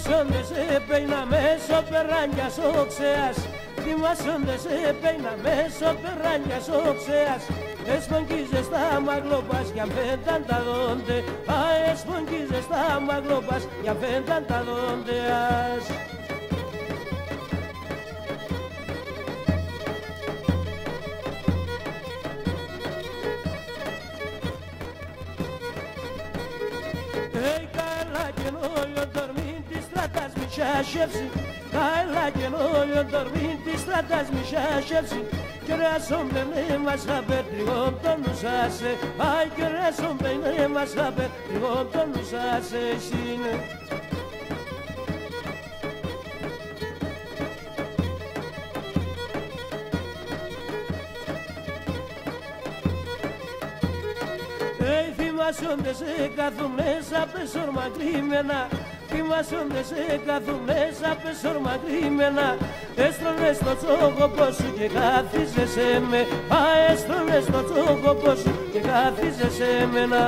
Θυμάσονται σε πέινα μέσω περάνιας οξέας. Θυμάσονται σε πέινα μέσω περάνιας οξέας. Εσπονκίζες τα μαγλόπας για φένταν τα δόντε. Εσπονκίζες τα μαγλόπας για φένταν τα δόντεας. Καλά και νόλιο dormir της στρατάς μη σάσευση κι ωραία σομπλε μας θα πετριγόν τον νουσάσε. Αι κι ωραία σομπλε μας θα πετριγόν τον νουσάσε είναι. Θυμάσονται σε κάθουν μέσα πεσόρμα κρυμμένα. Θυμάσονται σε κάθουν μέσα πεσόρμα κρυμμένα. Έστρωνες στο τσόκοπο σου και κάθιζεσαι με. Έστρωνες στο τσόκοπο σου και κάθιζεσαι εμένα.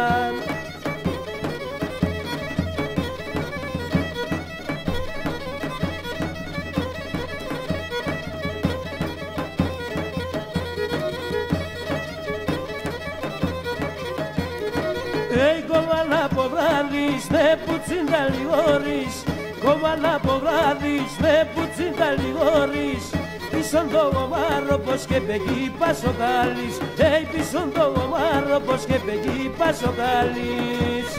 Κόμμα από βράδυς, ναι που τσίντα λιγόρης. Κόμμα από βράδυς, ναι που τσίντα λιγόρης. Πίσον το γομάρο πως και πεγεί πασοκάλης. Πίσον το γομάρο πως και πεγεί πασοκάλης.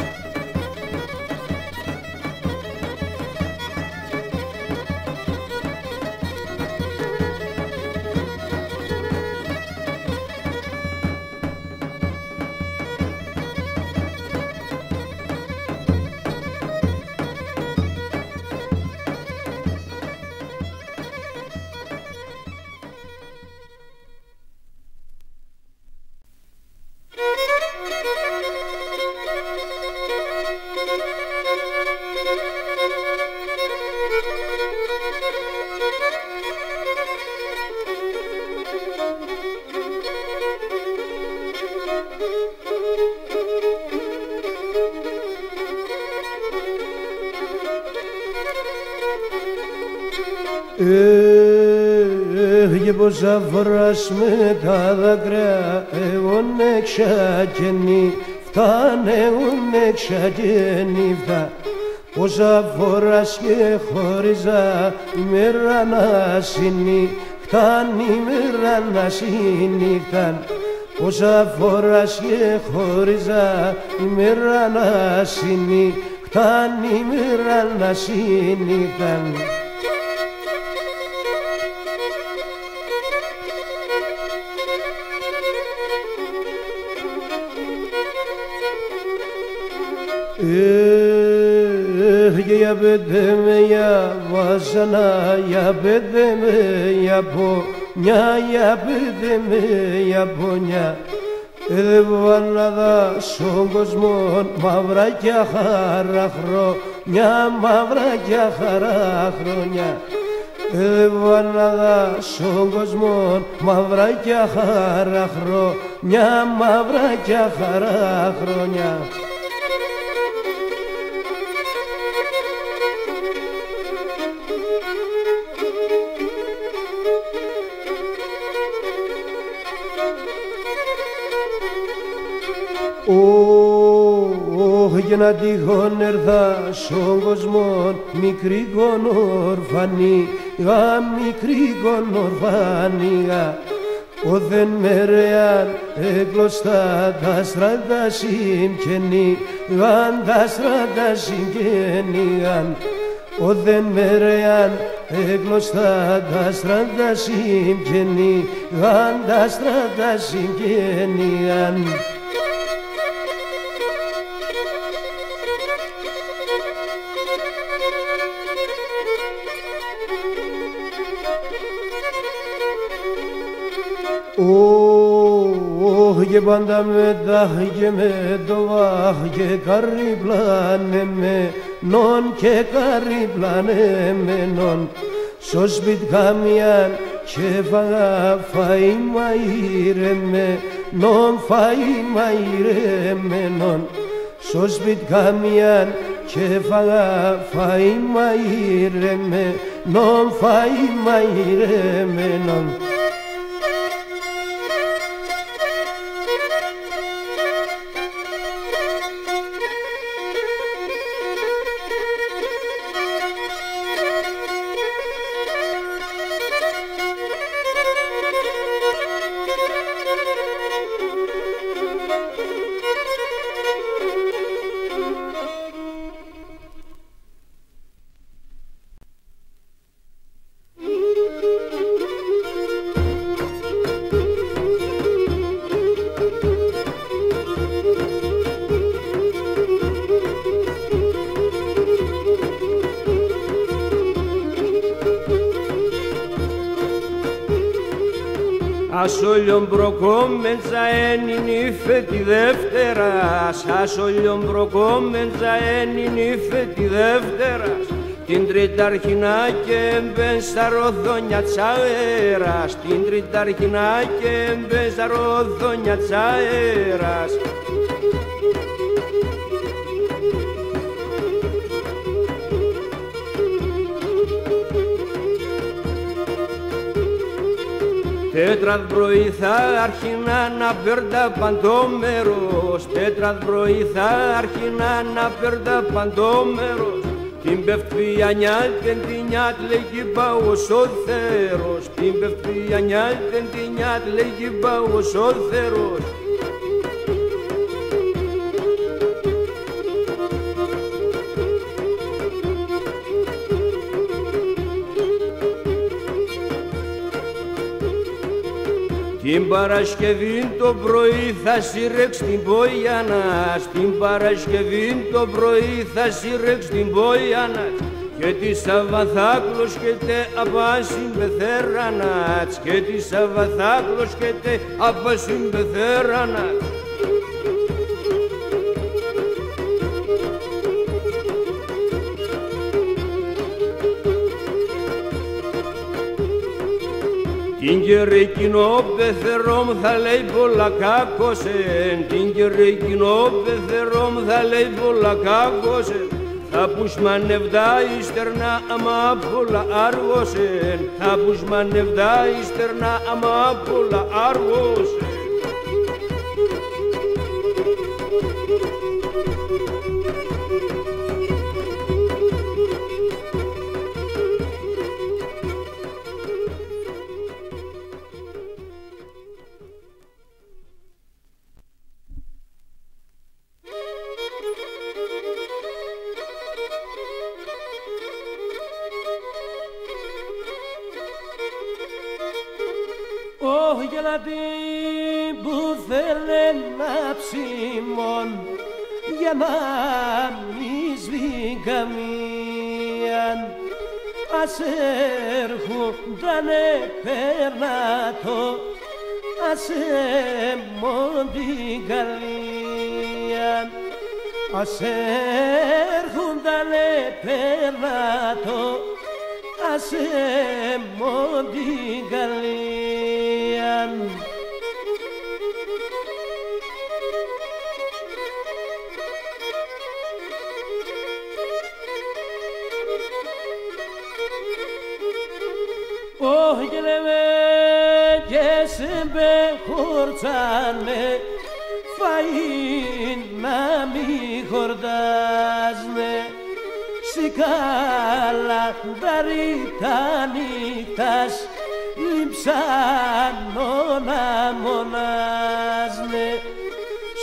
Και πόσα φοράς με τα δάκρυα εγώ εξαγενή φτάνε εξαγενή φτά. Πόσα φοράς και χώριζα ημέρα να συνύχταν, ημέρα να συνύχταν. Πόσα φοράς και χώριζα ημέρα να συνύχταν, ημέρα να συνύχταν. Για πέντε με για βάσανα, για πέντε με για πονιά, για πέντε με για πονιά. Δεν μπορώ να δώσω κόσμο μαύρα και χαρά χρόνια, μαύρα και χαρά χρόνια. Δεν μπορώ να δώσω κόσμο μαύρα και χαρά χρόνια, μαύρα και χαρά χρόνια. Για να τυχόν έρθα στον κόσμο μικρή ορφανή, μικρή ορφανή. Όθεν μερεάν έγλωστα τα στράτα συγγενή, τα στράτα συγγενή. Όθεν μερεάν έγλωστα τα στράτα συγγενή, τα στράτα συγγενή. Και πάντα μετά και με το βάχ και καρριπλάνε με νον και καρριπλάνε με νον. Στο σπίτι καμιάν και φαγά φαΐ μαΐρε με νον, φαΐ μαΐρε με νον. Στο σπίτι καμιάν και φαΐ μαϊρεμένον, φαΐ μαϊρεμένον. Ασόλιον προκόμμεντζα ένιν ήφε τη Δευτέρας, ασόλιον προκόμμεντζα ένιν ήφε τη Δευτέρας, την Τριταρχινά και έμπεν στα ροδόνια τσαέρας, την Τριταρχινά και έμπεν στα ροδόνια τσαέρας. Τέτραδ πρωί θα αρχινά να παίρντα παντόμερος, τέτραδ πρωί θα αρχινά να παίρντα παντόμερος, την πευτιανιά την νιάτ λέγει πάως ο θέρος, την πευτιανιά την νιάτ λέγει πάως ο θέρος. Την Παρασκευή το πρωί θα σύρεξ την Πογιανάς, την Παρασκευή το πρωί θα σύρεξ την Πογιανάς, και τη Σαββαθάκλος και τε απάσιν πεθέρανας, και τη Σαββαθάκλος και τε απάσιν πεθέρανας. Την καιρικινό πεθερόμ θα λέει πολλά κάκωσεν, την καιρικινό πεθερόμ θα λέει πολλά κάκωσεν, θα πουσμανευδά υστερνά άμα πολλά άργωσεν, θα πουσμανευδά υστερνά άμα πολλά άργωσεν. Γιατί που θέλε να ψημών για να μη σβεί καμίαν, ας έρχουνταν περνάτο, ας έμον την καλίαν, ας έρχουνταν περνάτο, ας έμον την καλίαν. Όχι λέμε και σε μπεχορτσάνε, φαΐν να μη χορτάσνε, σικάλα τα νύχτας λείψανο να μονάσνε,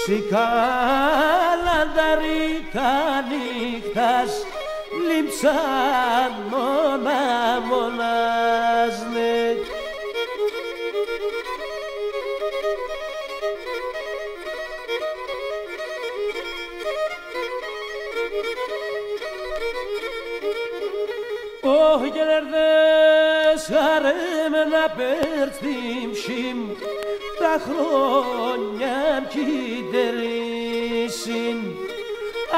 σικάλα τα νύχτας λείψανο να μονάσνε. Όχι και λερδές χαρέμενα περτήμψιμ, τα χρόνια κιτερίσιν,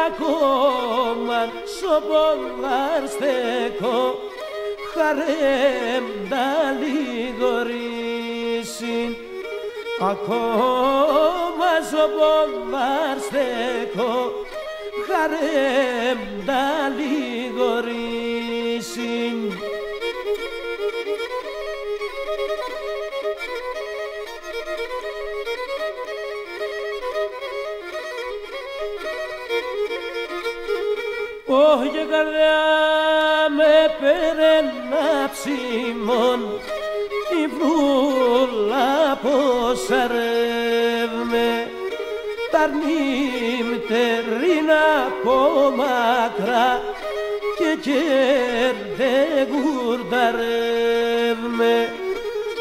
ακόμα σοπολάρ στέκω, χαρέμτα λιγορίσιν, ακόμα σοπολάρ στέκω, καρέμ τα λιγορίσιν. Όχι και καρδιά με περένα ψημών, η βρούλα πως αρεύμε, ταρνίμ τερίνα από μακρά και κέρδε γουρταρεύμε,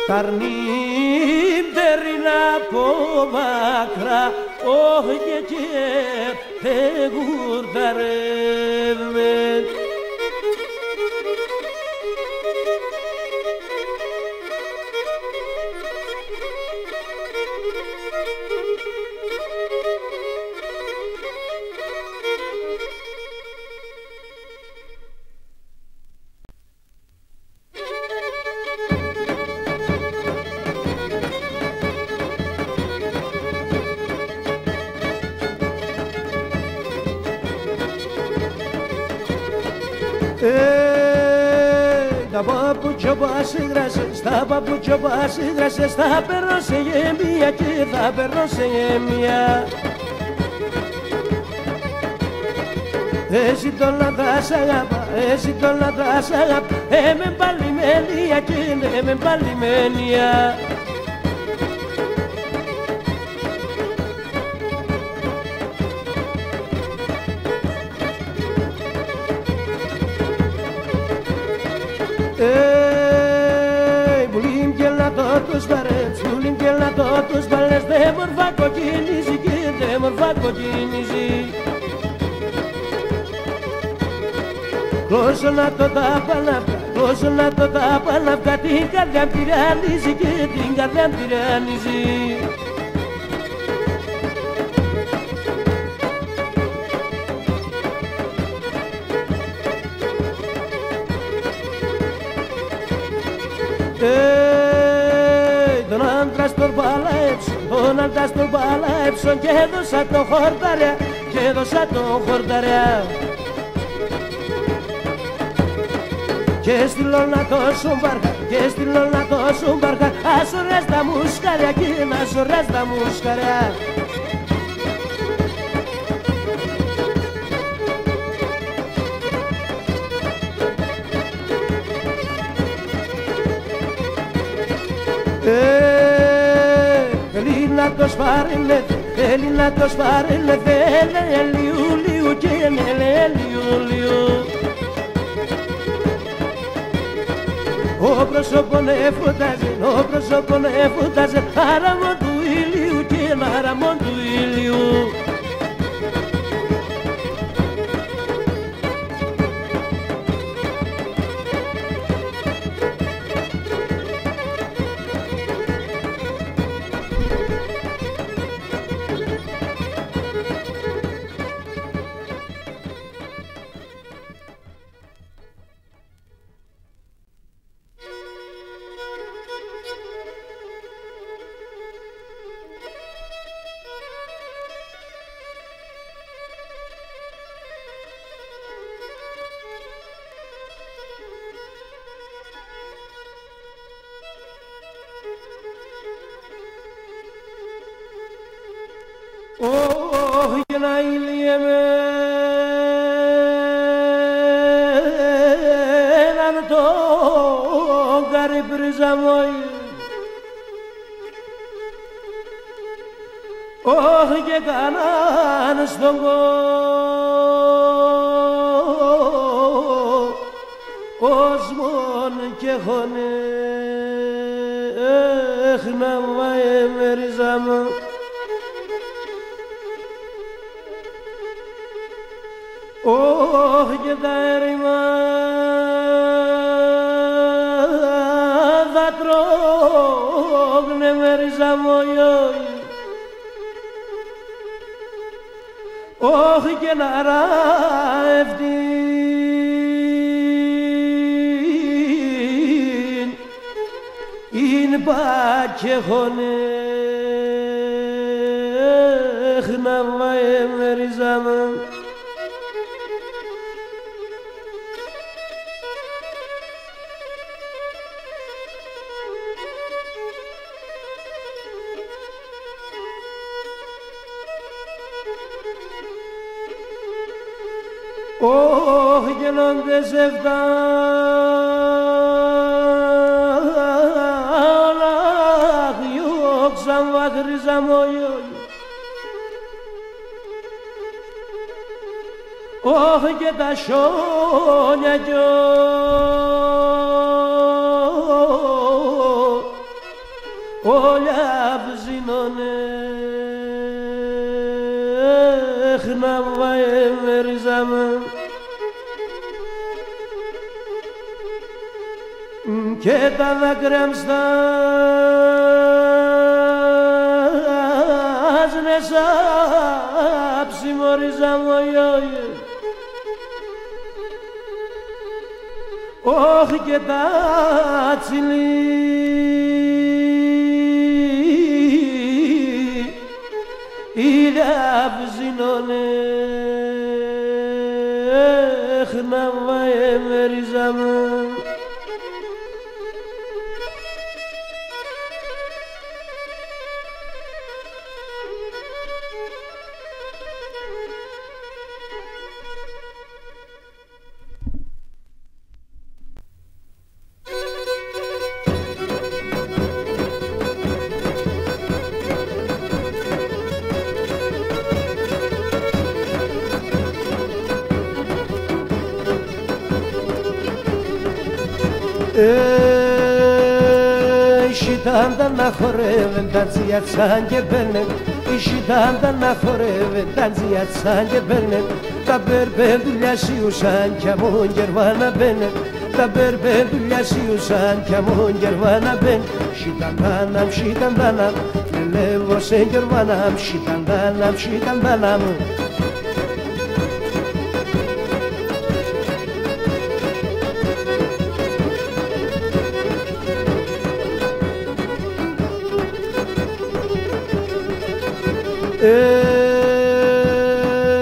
ταρνίμ τερίνα από μακρά, όχι και κέρδε γουρταρεύμε. Τα παπούτσια πας υγράσες, τα παπούτσια πας υγράσες, θα περνώ σε γεμία και θα περνώ σε γεμία. Εσύ τον λαντά σ' αγάπα, εσύ τον λαντά σ' αγάπα, με παλιμένια και με παλιμένια. Μπουλίμ και λατό τους παρέτς, μπουλίμ και λατό τους παρέτς, δε μορφά κοκκινίζει και δε μορφά κοκκινίζει. Κλώσω να το τα παναύκα, κλώσω να το τα παναύκα, την καρδιά τυραννίζει και την καρδιά τυραννίζει. Τον άντρα στον παλαέψον, τον άντρα στον παλαέψον, και έδωσα το χορταριά, και έδωσα το χορταριά. Και στείλω να το σουμπαρκά, και στείλω να το σουμπαρκά, ασορές τα μουσκαριά και να σορές τα μουσκαριά. Θέλει να το σπάρει, θέλει να το σπάρει, θέλει λιου και λιου. Ο πρόσωπον εφωτάζει, ο πρόσωπον εφωτάζει, άραμον του ηλίου και άραμον του ηλίου. να ηλιεμέναν τον καρυπριζαμόη. Όχι και κανάν στον κόσμον και χωνέχνα μαεμεριζαμ. Όχι και τα έρημα θα τρώγνε μεριζαμόη. Όχι και να ραευτήν είναι πάκε χωνέχνα μαεμεριζαμ. Oh, γίνονται ζευτά διώξαν βάκρυζα μόλιο. Όχι και τα σιόνια κι όλα ψήνωνε να βαεμεριζάμε και τα δάκρυα μστάζνε σαν ψημοριζάμε. Όχι και τα τσιλί είδα ψήνωνε να βαεμεριζάμε. Ισχυτάντα να χορεύεν τα τζιατσάν και μπαίνεν, ισχυτάντα να χορεύεν τα τζιατσάν και μπαίνεν, τα περπέντουλια σιούσαν κι αμόν γερβάνα μπαίνεν, τα περπέντουλια σιούσαν κι αμόν γερβάνα μπαίνεν. Σιταντάναμ, σιταντάναμ, λελεύω σε γερβάναμ, σιταντάναμ, σιταντάναμ.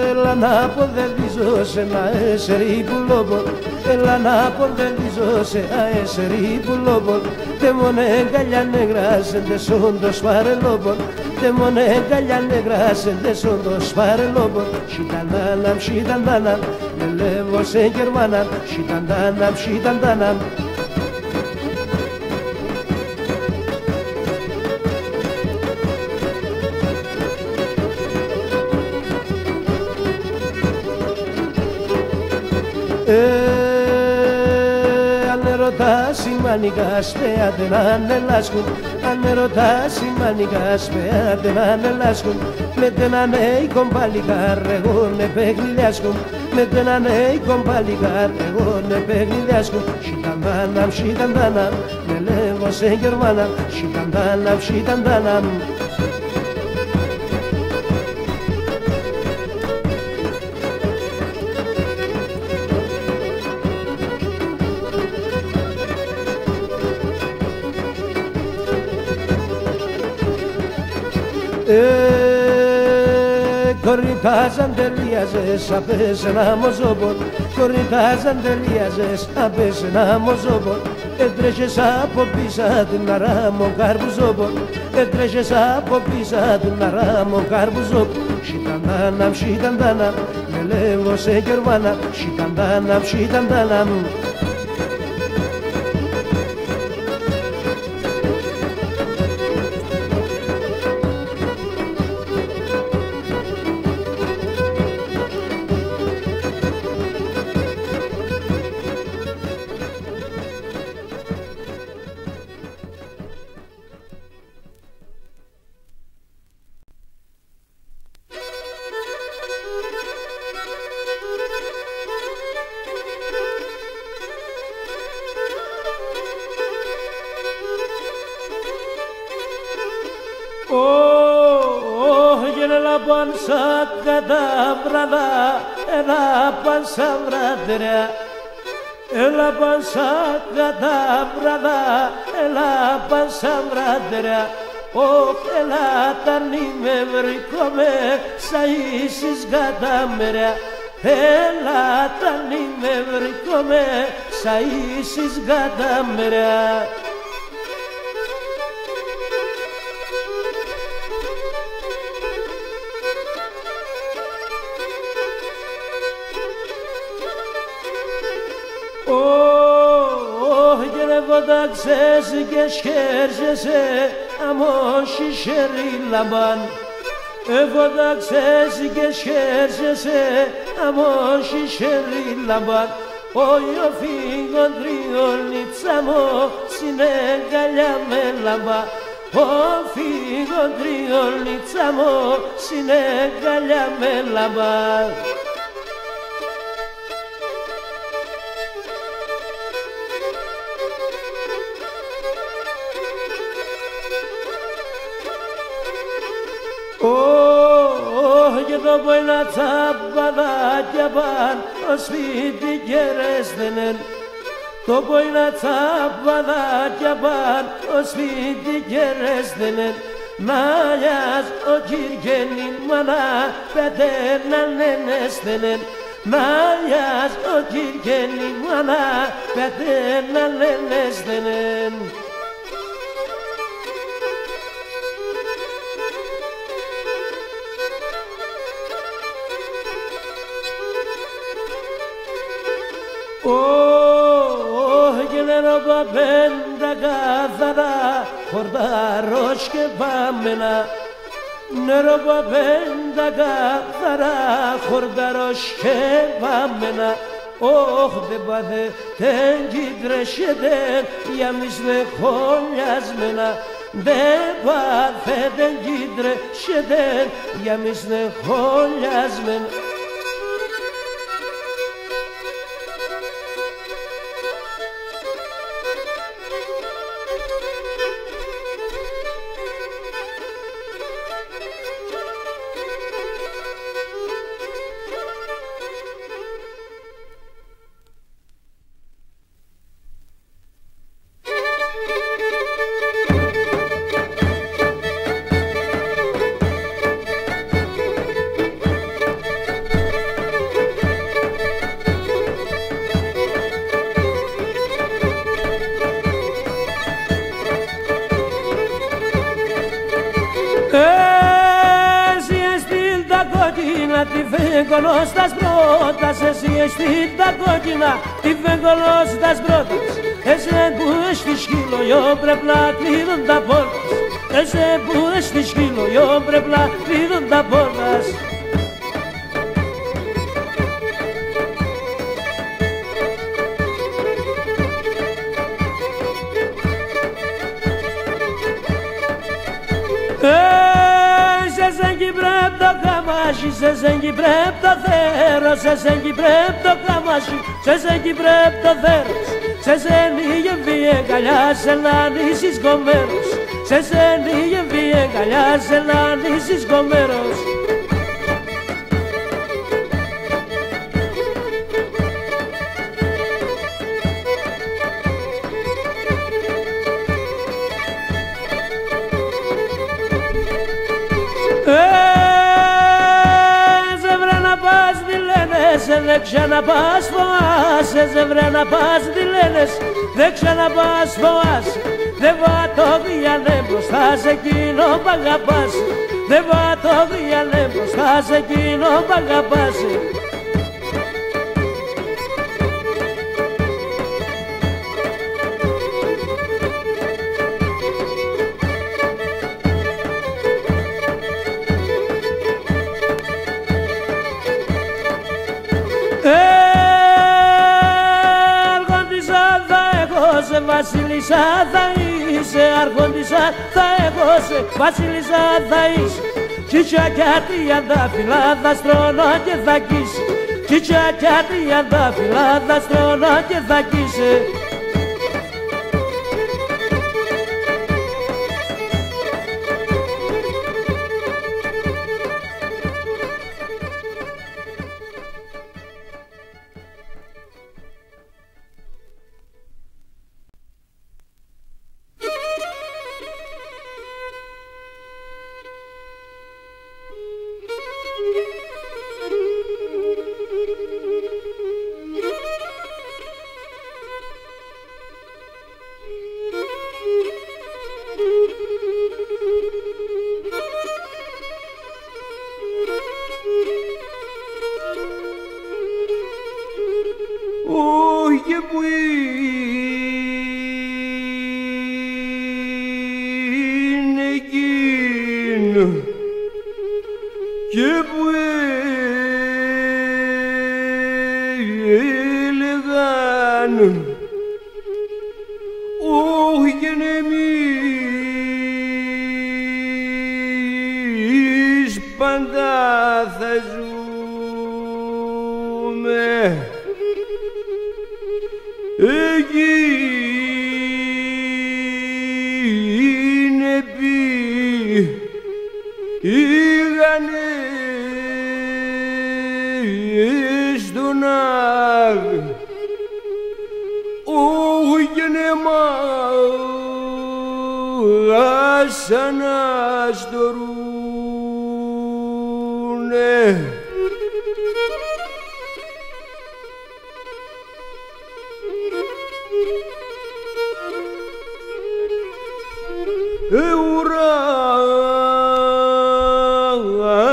Έλα να ποδελίζω σε ένα εσερί πουλόμπο, έλα να ποδελίζω σε ένα εσερί πουλόμπο, τε μόνε εγκαλιά νεγράσεντε σόντος παρελόμπο, τε μόνε εγκαλιά νεγράσεντε σόντος παρελόμπο. Σιταντάναμ, σιταντάναμ, λελεύω σε γερμάναμ, σιταντάναμ, σιταντάναμ. Αν ερωτάς οι μανικάς πέατε να ανελάσκουν, αν ερωτάς οι μανικάς πέατε να ανελάσκουν, με τέναν οι κομπαλικάρ εγώ ναι παιχνιδιάσκουν, με τέναν οι κομπαλικάρ εγώ ναι παιχνιδιάσκουν. Σιταντάναμ, σιταντάναμ, με λέγω σε γερμάνα, σιταντάναμ, σιταντάναμ. Κορνιτάζαν τελείαζες απες ένα μοζόμπορ, κορνιτάζαν τελείαζες απες ένα μοζόμπορ, έτρεχες από πίσα την αράμο καρμπουζόμπορ, έτρεχες από πίσα την αράμο καρμπουζόμπορ. Σιταντάναμ, σιταντάναμ, με λέγω σε γερμάνα, σιταντάναμ, σιταντάναμ. Πανσα κατάβραδα, έλα πανσα βράδυρα, έλα πανσα κατάβραδα, έλα πανσα βράδυρα. Όχι έλα τα νήμε βρήκομαι, σα ίσης κατάμερα, έλα τα νήμε βρήκομαι, σα ίσης κατάμερα. Evodakses geçkercese amoşi şerilaban Evodakses geçkercese amoşi şerilaban Oyo figon triolnitsamo sinegalya me lamba O figon triolnitsamo sinegalya me lamba Και το πόινα τσαπαδάκια παν το σπίτι κερέστενεν Το πόινα τσαπαδάκια παν το σπίτι κερέστενεν Μάλιας ο Κυρκένιν μάνα πετέρναν ενέστενεν Μάλιας ο Κυρκένιν μάνα πετέρναν ενέστενεν Και νερό πέντα καθαρά χορτάρος και πάμενα Νερό πέντα καθαρά χορτάρος και πάμενα Όχ δεν πάθε τεν κυτρέσετε για μισνε χολιασμένα Δεν πάθε τεν κυτρέσετε για μισνε χολιασμένα Τη φέγγολο στα σπρότας, εσύ εστί τα κόκκινα, τη φέγγολο στα σπρότας. Εσέ που έστι σκύλο, yo πρέπει να κλείνουν τα πόρτας. Εσέ που έστι σκύλο, yo πρέπει να κλείνουν τα πόρτας. Σε ζέγγι πρέπει το θέρος, σε ζέγγι πρέπει το καμάσι, σε ζέγγι πρέπει το θέρος. Σε ζένιγε βίε καλιά, σε λανίσεις κομμέρος. Σε ζένιγε βίε καλιά, σε λανίσεις κομμέρος. Δεν ξαναπάς φοάσαι, δεν βρε να πας τι λένες. Δεν ξαναπάς φοάσαι, δεν βάτω διανέ μπροστά σε εκείνο που αγαπάς. Δεν βάτω διανέ μπροστά σε εκείνο που αγαπάς. Βασίλισσα θα είσαι, αρχόντισσα θα εγώ σε, βασίλισσα θα είσαι. Τσιτσάκια τριαντάφυλλα θα στρώνω και θα κοίσει. Τσιτσάκια τριαντάφυλλα θα στρώνω και θα κοίσει. λέγαν ούγεν εμείς πάντα θα ζούμε έγινε πήγανε στον Αγ ούγενε μας αναστορούνε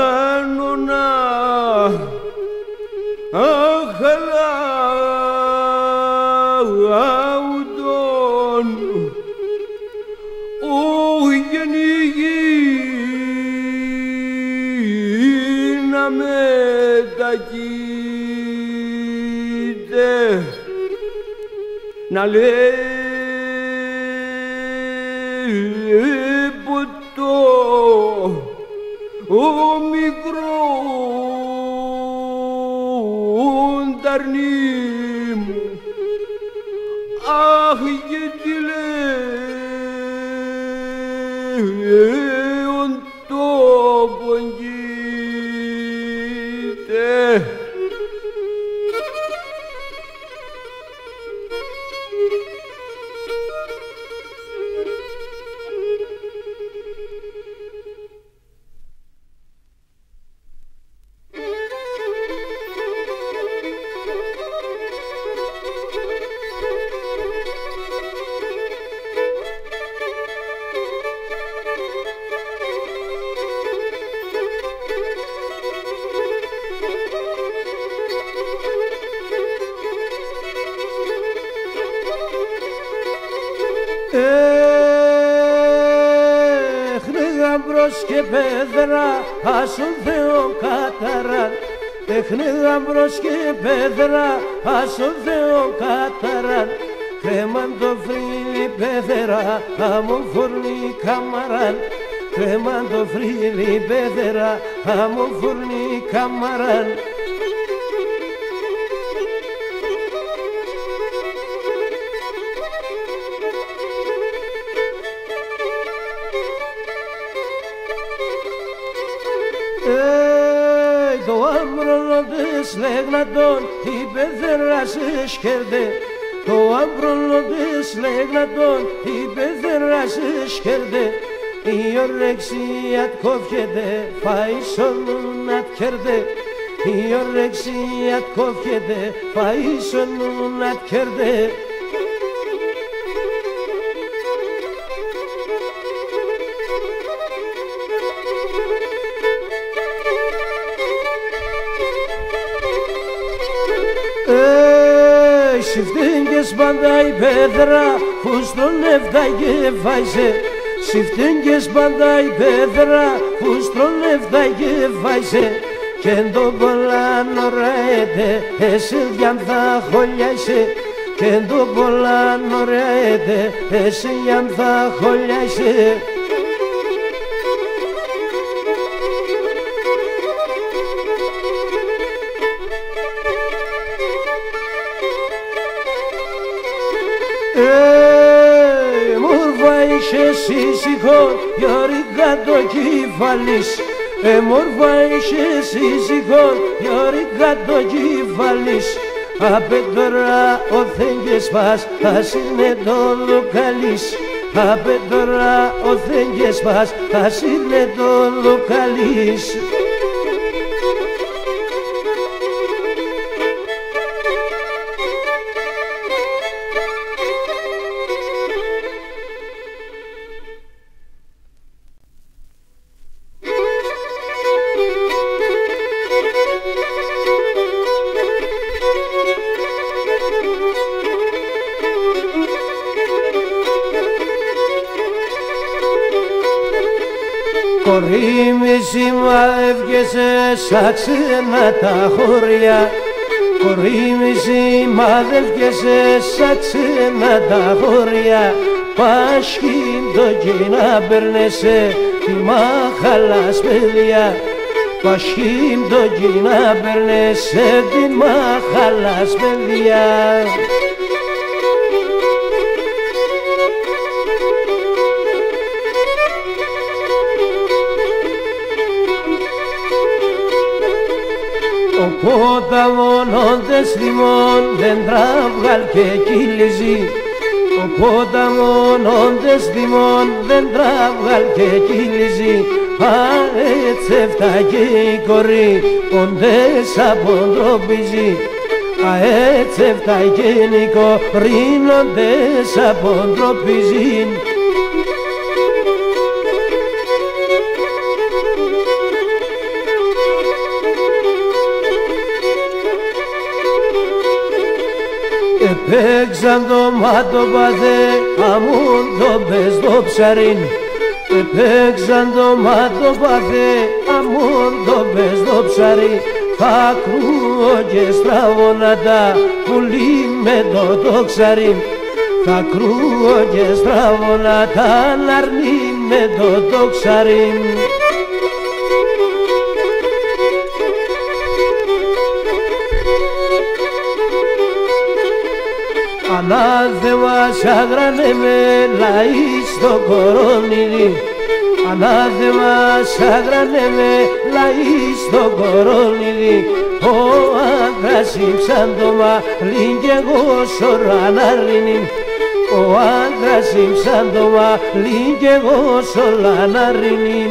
ουράνωνα αχαλάουδον ούγεν υγιεινά μετακείτε να λέει ο μικρόν ταρνί μου αχ γιατί λέον το πονγείτε γαμπρός και πέδρα άσον Θεό καταράν γαμπρός και πέδρα άσον Θεό καταράν κρέμαν το φρύλι πέδρα άμον φουρνί καμαράν κρέμαν το φρύλι πέδρα άμον φουρνί καμαράν το άμπρονο της λέγνατον η πέδερα σε σκέρδε το άμπρονο της λέγνατον η πέδερα σε σκέρδε η ορεξία κόφιεται φάει σονούν ατκέρδε η ορεξία κόφιεται φάει σονούν ατκέρδε Σιφτέγγες πάντα η πέδρα που στον έφταγε βάιζε Σιφτέγγες πάντα η πέδρα που στον έφταγε βάιζε και το πολλά νωραέτε εσύ γιαν θα χωλιάισε και το πολλά νωραέτε εσύ γιαν θα χωλιάισε μόρφα είχες ήσυχο γιορικά το κεφαλής μόρφα είχες ήσυχο γιορικά το κεφαλής απ' τώρα ο θέγγες μας θα είναι το λουκαλής απ' τώρα ο θέγγες μας θα είναι το λουκαλής Κορίμη σημαεύγεσαι σαν ξένα τα χωριά κορίμιζι μαδεύκεσαι σαν ξένα τα χωριά, πάσχην το κοινά περνέσαι τη μάχαλας παιδιά, πάσχην το κοινά περνέσαι τη μάχαλας παιδιά. Ο ποταμονόντες θυμών δέντρα βγάλ και κύλιζι, ο ποταμονόντες θυμών δέντρα βγάλ και κύλιζι, αέτσεφτα και η κορή οντές αποντροπίζει, αέτσεφτα και η κορή οντές αποντροπίζει. Επέξαν το μάτο παθέ, αμούν το πες το ψαρίν. Επέξαν το μάτο παθέ, αμούν το πες το ψαρί. Θα κρούω και στραβώνα τα πουλί με το τοξαρί. Θα κρούω και στραβώνα τα ναρνί με το τοξαρί. Ανάθεμα σ' με λαοί στο κορώνιδι, ανάθεμα σ' με λαοί στο κορώνιδι. Ο άντρας ύψαν το μαλλί κι εγώ σωρά να ρίνει, ο άντρας ύψαν το μαλλί κι εγώ σωρά να ρίνει.